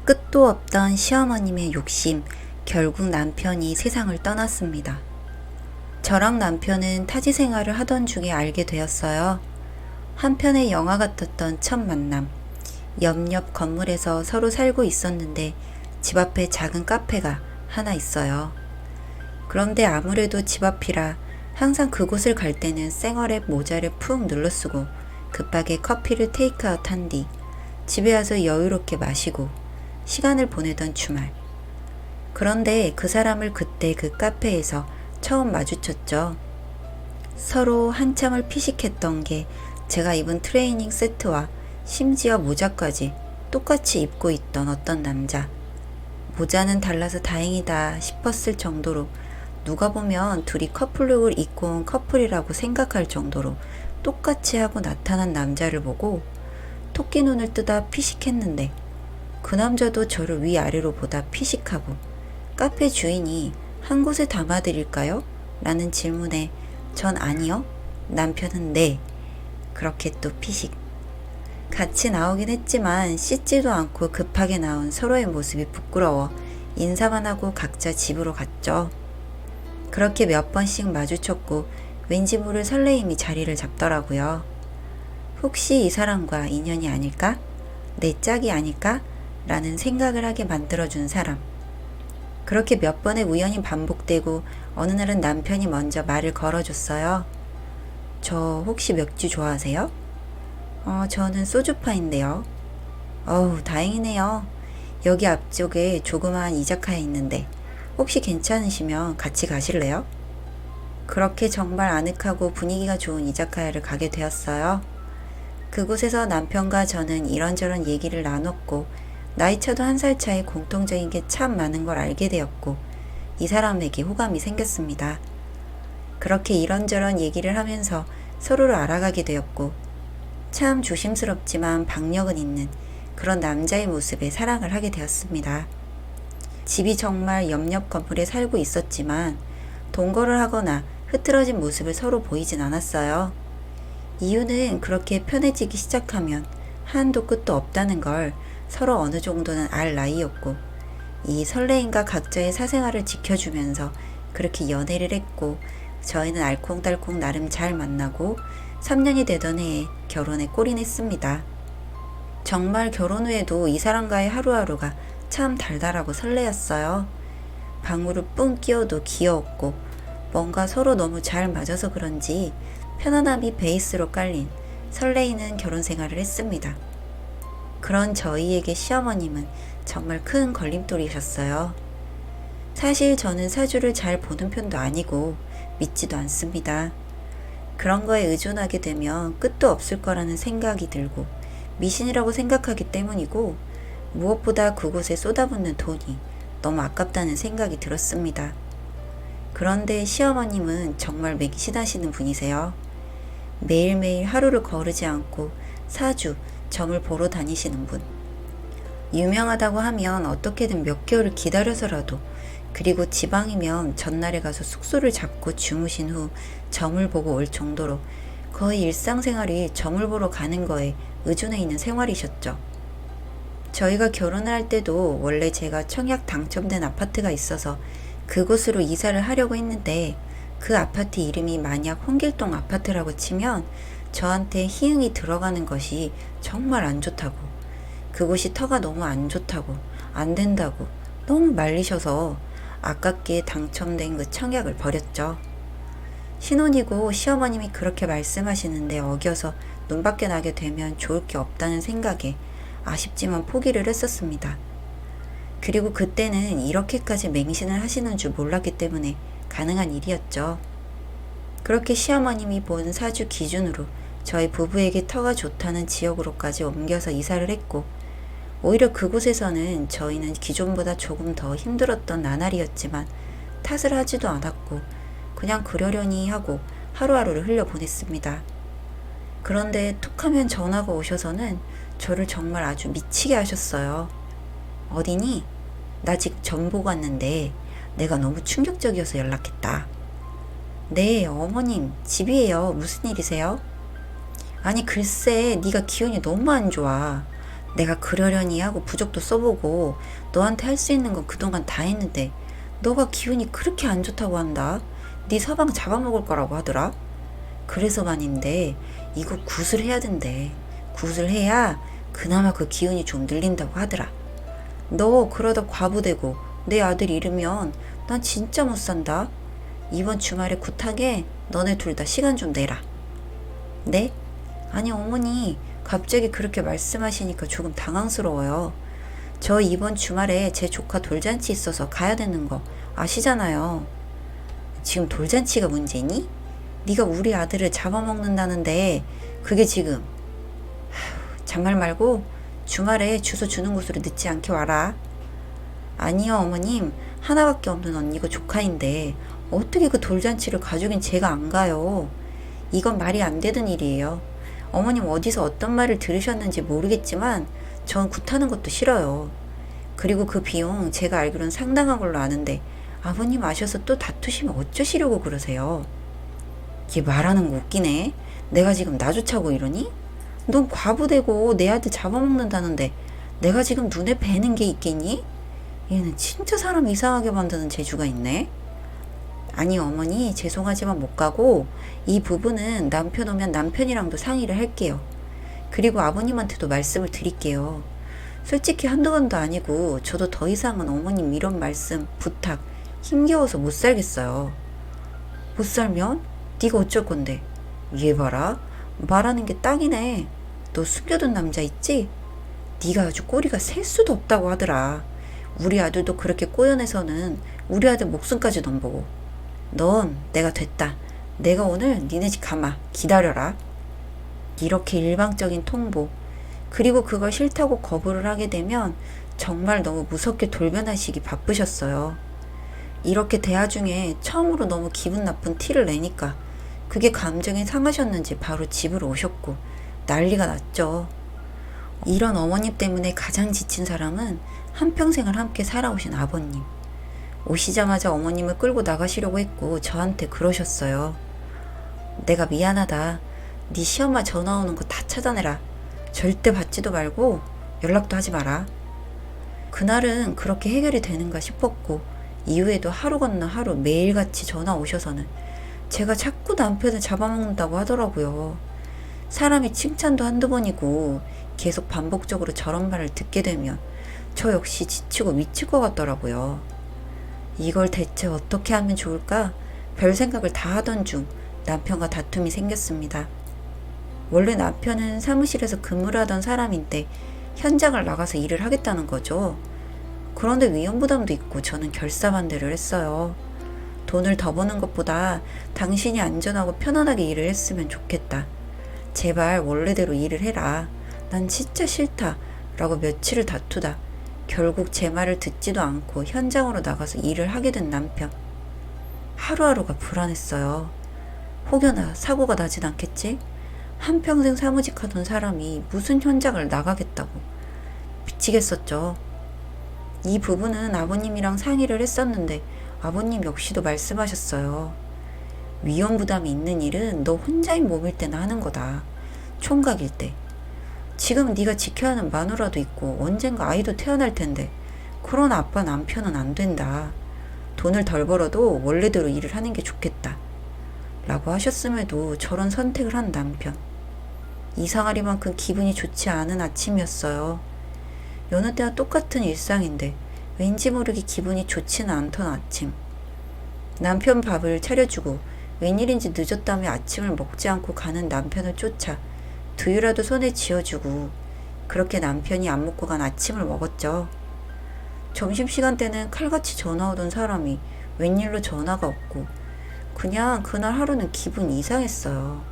끝도 없던 시어머님의 욕심, 결국 남편이 세상을 떠났습니다. 저랑 남편은 타지 생활을 하던 중에 알게 되었어요. 한편의 영화 같았던 첫 만남. 옆 건물에서 서로 살고 있었는데 집 앞에 작은 카페가 하나 있어요. 그런데 아무래도 집 앞이라 항상 그곳을 갈 때는 생얼에 모자를 푹 눌러쓰고 급하게 커피를 테이크아웃 한 뒤 집에 와서 여유롭게 마시고 시간을 보내던 주말. 그런데 그 사람을 그때 그 카페에서 처음 마주쳤죠. 서로 한참을 피식했던 게 제가 입은 트레이닝 세트와 심지어 모자까지 똑같이 입고 있던 어떤 남자. 모자는 달라서 다행이다 싶었을 정도로 누가 보면 둘이 커플룩을 입고 온 커플이라고 생각할 정도로 똑같이 하고 나타난 남자를 보고 토끼 눈을 뜨다 피식했는데 그 남자도 저를 위아래로 보다 피식하고 카페 주인이 한 곳에 담아드릴까요? 라는 질문에 전 아니요, 남편은 네. 그렇게 또 피식. 같이 나오긴 했지만 씻지도 않고 급하게 나온 서로의 모습이 부끄러워 인사만 하고 각자 집으로 갔죠. 그렇게 몇 번씩 마주쳤고 왠지 모를 설레임이 자리를 잡더라고요. 혹시 이 사람과 인연이 아닐까? 내 짝이 아닐까? 라는 생각을 하게 만들어준 사람. 그렇게 몇 번의 우연이 반복되고 어느 날은 남편이 먼저 말을 걸어줬어요. 저 혹시 맥주 좋아하세요? 저는 소주파인데요. 어우, 다행이네요. 여기 앞쪽에 조그마한 이자카야 있는데 혹시 괜찮으시면 같이 가실래요? 그렇게 정말 아늑하고 분위기가 좋은 이자카야를 가게 되었어요. 그곳에서 남편과 저는 이런저런 얘기를 나눴고 나이차도 1살 차이 공통적인 게 참 많은 걸 알게 되었고 이 사람에게 호감이 생겼습니다. 그렇게 이런저런 얘기를 하면서 서로를 알아가게 되었고 참 조심스럽지만 박력은 있는 그런 남자의 모습에 사랑을 하게 되었습니다. 집이 정말 옆 건물에 살고 있었지만 동거를 하거나 흐트러진 모습을 서로 보이진 않았어요. 이유는 그렇게 편해지기 시작하면 한도 끝도 없다는 걸 서로 어느 정도는 알 나이였고 이 설레임과 각자의 사생활을 지켜주면서 그렇게 연애를 했고 저희는 알콩달콩 나름 잘 만나고 3년이 되던 해에 결혼에 골인했습니다. 정말 결혼 후에도 이 사람과의 하루하루가 참 달달하고 설레었어요. 방울을 뿡 끼워도 귀여웠고 뭔가 서로 너무 잘 맞아서 그런지 편안함이 베이스로 깔린 설레이는 결혼 생활을 했습니다. 그런 저희에게 시어머님은 정말 큰 걸림돌이셨어요. 사실 저는 사주를 잘 보는 편도 아니고 믿지도 않습니다. 그런 거에 의존하게 되면 끝도 없을 거라는 생각이 들고 미신이라고 생각하기 때문이고 무엇보다 그곳에 쏟아붓는 돈이 너무 아깝다는 생각이 들었습니다. 그런데 시어머님은 정말 맹신하시는 분이세요. 매일매일 하루를 거르지 않고 사주, 점을 보러 다니시는 분. 유명하다고 하면 어떻게든 몇 개월을 기다려서라도 그리고 지방이면 전날에 가서 숙소를 잡고 주무신 후 점을 보고 올 정도로 거의 일상생활이 점을 보러 가는 거에 의존해 있는 생활이셨죠. 저희가 결혼을 할 때도 원래 제가 청약 당첨된 아파트가 있어서 그곳으로 이사를 하려고 했는데 그 아파트 이름이 만약 홍길동 아파트라고 치면 저한테 희응이 들어가는 것이 정말 안 좋다고, 그곳이 터가 너무 안 좋다고, 안 된다고 너무 말리셔서 아깝게 당첨된 그 청약을 버렸죠. 신혼이고 시어머님이 그렇게 말씀하시는데 어겨서 눈밖에 나게 되면 좋을 게 없다는 생각에 아쉽지만 포기를 했었습니다. 그리고 그때는 이렇게까지 맹신을 하시는 줄 몰랐기 때문에 가능한 일이었죠. 그렇게 시어머님이 본 사주 기준으로 저희 부부에게 터가 좋다는 지역으로까지 옮겨서 이사를 했고 오히려 그곳에서는 저희는 기존보다 조금 더 힘들었던 나날이었지만 탓을 하지도 않았고 그냥 그러려니 하고 하루하루를 흘려보냈습니다. 그런데 툭하면 전화가 오셔서는 저를 정말 아주 미치게 하셨어요. 어디니? 나 지금 점 보고 왔는데 내가 너무 충격적이어서 연락했다. 네, 어머님, 집이에요. 무슨 일이세요? 아니 글쎄 네가 기운이 너무 안 좋아. 내가 그러려니 하고 부적도 써보고 너한테 할 수 있는 건 그동안 다 했는데 너가 기운이 그렇게 안 좋다고 한다. 네 서방 잡아먹을 거라고 하더라. 그래서만인데 이거 굿을 해야 된대. 굿을 해야 그나마 그 기운이 좀 늘린다고 하더라. 너 그러다 과부되고 내 아들 잃으면 난 진짜 못 산다. 이번 주말에 굿하게 너네 둘 다 시간 좀 내라. 네? 아니 어머니 갑자기 그렇게 말씀하시니까 조금 당황스러워요. 저 이번 주말에 제 조카 돌잔치 있어서 가야 되는 거 아시잖아요. 지금 돌잔치가 문제니? 네가 우리 아들을 잡아먹는다는데 그게 지금 잔말 말고 주말에 주소 주는 곳으로 늦지 않게 와라. 아니요 어머님 하나밖에 없는 언니가 조카인데 어떻게 그 돌잔치를 가족인 제가 안 가요. 이건 말이 안 되는 일이에요. 어머님 어디서 어떤 말을 들으셨는지 모르겠지만 전 굿하는 것도 싫어요. 그리고 그 비용 제가 알기로는 상당한 걸로 아는데 아버님 아셔서 또 다투시면 어쩌시려고 그러세요. 얘 말하는 거 웃기네. 내가 지금 나조차고 이러니? 넌 과부되고 내 아들 잡아먹는다는데 내가 지금 눈에 뵈는 게 있겠니? 얘는 진짜 사람 이상하게 만드는 재주가 있네. 아니 어머니 죄송하지만 못 가고 이 부분은 남편 오면 남편이랑도 상의를 할게요. 그리고 아버님한테도 말씀을 드릴게요. 솔직히 한두 번도 아니고 저도 더 이상은 어머님 이런 말씀 부탁 힘겨워서 못 살겠어요. 못 살면? 네가 어쩔 건데. 얘 봐라 말하는 게 딱이네. 너 숨겨둔 남자 있지? 네가 아주 꼬리가 셀 수도 없다고 하더라. 우리 아들도 그렇게 꼬여내서는 우리 아들 목숨까지 넘보고. 넌 내가 됐다. 내가 오늘 니네 집 가마 기다려라. 이렇게 일방적인 통보 그리고 그걸 싫다고 거부를 하게 되면 정말 너무 무섭게 돌변하시기 바쁘셨어요. 이렇게 대화 중에 처음으로 너무 기분 나쁜 티를 내니까 그게 감정이 상하셨는지 바로 집으로 오셨고 난리가 났죠. 이런 어머님 때문에 가장 지친 사람은 한평생을 함께 살아오신 아버님. 오시자마자 어머님을 끌고 나가시려고 했고 저한테 그러셨어요. 내가 미안하다. 네 시엄마 전화 오는 거 다 찾아내라. 절대 받지도 말고 연락도 하지 마라. 그날은 그렇게 해결이 되는가 싶었고 이후에도 하루 건너 하루 매일같이 전화 오셔서는 제가 자꾸 남편을 잡아먹는다고 하더라고요. 사람이 칭찬도 한두 번이고 계속 반복적으로 저런 말을 듣게 되면 저 역시 지치고 미칠 것 같더라고요. 이걸 대체 어떻게 하면 좋을까? 별 생각을 다 하던 중 남편과 다툼이 생겼습니다. 원래 남편은 사무실에서 근무를 하던 사람인데 현장을 나가서 일을 하겠다는 거죠. 그런데 위험부담도 있고 저는 결사반대를 했어요. 돈을 더 버는 것보다 당신이 안전하고 편안하게 일을 했으면 좋겠다. 제발 원래대로 일을 해라. 난 진짜 싫다. 라고 며칠을 다투다 결국 제 말을 듣지도 않고 현장으로 나가서 일을 하게 된 남편. 하루하루가 불안했어요. 혹여나 사고가 나진 않겠지? 한평생 사무직 하던 사람이 무슨 현장을 나가겠다고. 미치겠었죠. 이 부분은 아버님이랑 상의를 했었는데 아버님 역시도 말씀하셨어요. 위험 부담이 있는 일은 너 혼자인 몸일 때나 하는 거다. 총각일 때. 지금 네가 지켜야 하는 마누라도 있고 언젠가 아이도 태어날 텐데 그런 아빠 남편은 안 된다. 돈을 덜 벌어도 원래대로 일을 하는 게 좋겠다. 라고 하셨음에도 저런 선택을 한 남편. 이상하리만큼 기분이 좋지 않은 아침이었어요. 여느 때와 똑같은 일상인데 왠지 모르게 기분이 좋지는 않던 아침. 남편 밥을 차려주고 웬일인지 늦었다며 아침을 먹지 않고 가는 남편을 쫓아 두유라도 손에 쥐어주고 그렇게 남편이 안 먹고 간 아침을 먹었죠. 점심시간 때는 칼같이 전화 오던 사람이 웬일로 전화가 없고 그냥 그날 하루는 기분이 이상했어요.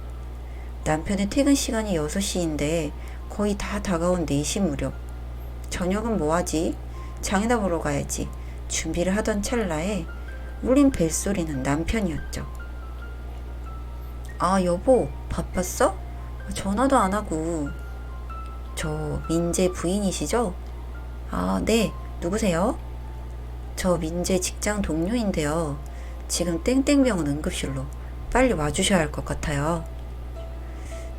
남편의 퇴근 시간이 6시인데 거의 다 다가온 4시 무렵. 저녁은 뭐하지? 장이나 보러 가야지. 준비를 하던 찰나에 울린 벨소리는 남편이었죠. 아 여보 바빴어? 전화도 안 하고. 저 민재 부인이시죠? 아 네 누구세요? 저 민재 직장 동료인데요. 지금 땡땡병원 응급실로 빨리 와주셔야 할 것 같아요.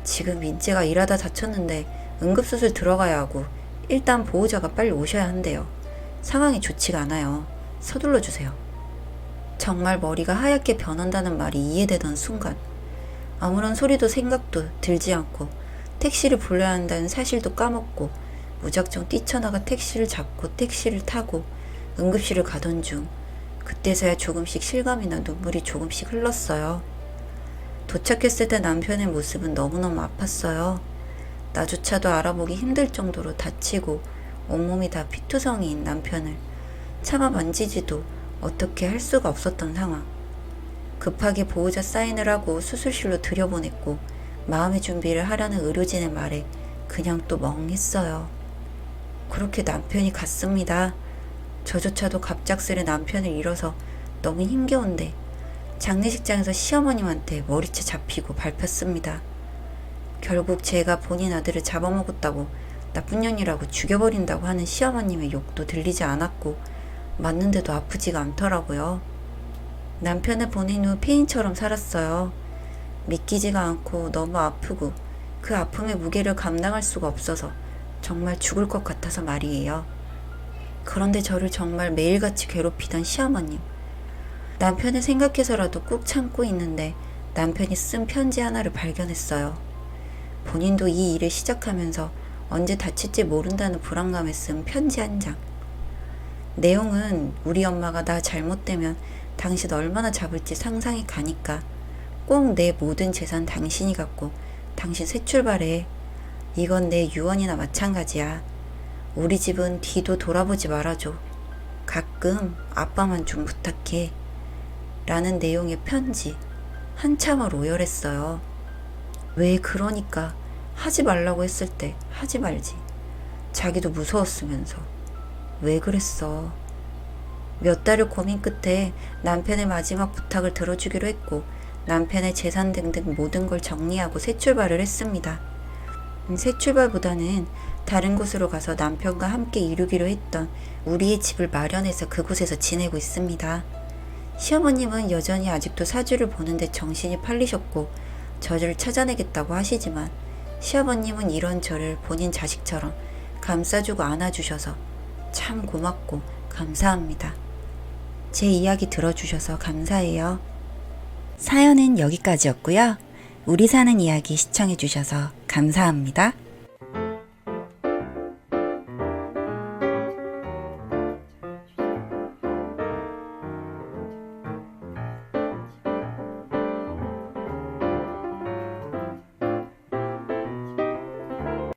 지금 민재가 일하다 다쳤는데 응급수술 들어가야 하고 일단 보호자가 빨리 오셔야 한대요. 상황이 좋지가 않아요. 서둘러 주세요. 정말 머리가 하얗게 변한다는 말이 이해되던 순간 아무런 소리도 생각도 들지 않고 택시를 불러야 한다는 사실도 까먹고 무작정 뛰쳐나가 택시를 잡고 택시를 타고 응급실을 가던 중 그때서야 조금씩 실감이나 눈물이 조금씩 흘렀어요. 도착했을 때 남편의 모습은 너무너무 아팠어요. 나조차도 알아보기 힘들 정도로 다치고 온몸이 다 피투성이인 남편을 차마 만지지도 어떻게 할 수가 없었던 상황. 급하게 보호자 사인을 하고 수술실로 들여보냈고 마음의 준비를 하라는 의료진의 말에 그냥 또 멍했어요. 그렇게 남편이 갔습니다. 저조차도 갑작스레 남편을 잃어서 너무 힘겨운데 장례식장에서 시어머님한테 머리채 잡히고 밟혔습니다. 결국 제가 본인 아들을 잡아먹었다고 나쁜 년이라고 죽여버린다고 하는 시어머님의 욕도 들리지 않았고 맞는데도 아프지가 않더라고요. 남편을 보낸 후 폐인처럼 살았어요. 믿기지가 않고 너무 아프고 그 아픔의 무게를 감당할 수가 없어서 정말 죽을 것 같아서 말이에요. 그런데 저를 정말 매일같이 괴롭히던 시어머님. 남편을 생각해서라도 꾹 참고 있는데 남편이 쓴 편지 하나를 발견했어요. 본인도 이 일을 시작하면서 언제 다칠지 모른다는 불안감에 쓴 편지 한 장. 내용은 우리 엄마가 나 잘못되면 당신 얼마나 잡을지 상상이 가니까 꼭 내 모든 재산 당신이 갖고 당신 새 출발해. 이건 내 유언이나 마찬가지야. 우리 집은 뒤도 돌아보지 말아줘. 가끔 아빠만 좀 부탁해. 라는 내용의 편지. 한참을 오열했어요. 왜 그러니까 하지 말라고 했을 때 하지 말지. 자기도 무서웠으면서. 왜 그랬어. 몇 달을 고민 끝에 남편의 마지막 부탁을 들어주기로 했고 남편의 재산 등등 모든 걸 정리하고 새 출발을 했습니다. 새 출발보다는 다른 곳으로 가서 남편과 함께 이루기로 했던 우리의 집을 마련해서 그곳에서 지내고 있습니다. 시어머님은 여전히 아직도 사주를 보는데 정신이 팔리셨고 저를 찾아내겠다고 하시지만 시아버님은 이런 저를 본인 자식처럼 감싸주고 안아주셔서 참 고맙고 감사합니다. 제 이야기 들어주셔서 감사해요. 사연은 여기까지였고요. 우리 사는 이야기 시청해주셔서 감사합니다.